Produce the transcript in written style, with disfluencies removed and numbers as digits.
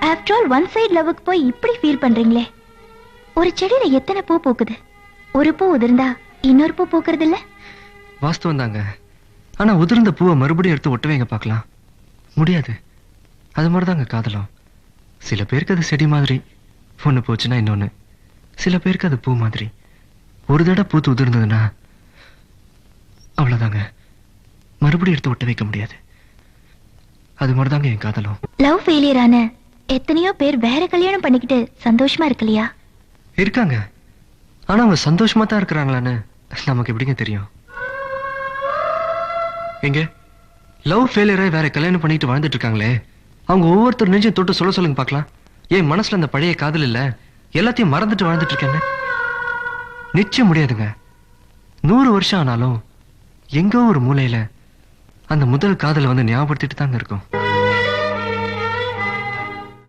After all one side லவ்வுக்கு போய் இப்படி feel பண்றீங்களே. ஒரு செடியில எத்தனை பூ பூக்குது, ஒரு பூ உதிர்ந்தா இன்னொரு பூ பூக்குறது இல்ல? வாஸ்தவம் தாங்க. ஆனா உதிர்ந்த பூவை மறுபடியும் எடுத்து ஒட்டுவீங்க பார்க்கலாம், முடியாது. அது மாதிரிதாங்க காதலும். சில பேருக்கு அது செடி மாதிரி, ஒண்ணு போச்சுன்னா இன்னொன்னு. சில பேருக்கு அது பூ மாதிரி, ஒரு தடவை பூத்து உதிர்ந்ததுன்னா அவ்வளவுதாங்க, மறுபடியும் எடுத்து ஒட்ட வைக்க முடியாது. அது மாதிரிதாங்க என் காதலும். லவ் ஃபெயிலியர் ஆன எத்தனையோ பேர் வேற கல்யாணம் பண்ணிக்கிட்டு சந்தோஷமா இருக்கலையா? இருக்காங்க. ஆனா அவங்க சந்தோஷமா தான் இருக்கிறாங்களான்னு நமக்கு எப்படிங்க தெரியும்? எங்க லவ் ஃபெயிலியரை வேற கல்யாணம் பண்ணிட்டு வாழ்ந்துட்டு இருக்காங்களே, அவங்க ஒவ்வொருத்தர் நெஞ்சையும் தொட்டு சொல்லுங்க பார்க்கலாம். என் மனசுல அந்த பழைய காதல் இல்ல, எல்லாத்தையும் மறந்துட்டு வாழ்ந்துட்டு இருக்கேன்னு. நிச்சயம் முடியாதுங்க. 100 வருஷம் ஆனாலும் எங்கோ ஒரு மூலையில அந்த முதல் காதலை வந்து ஞாபகப்படுத்திட்டு தாங்க இருக்கும்.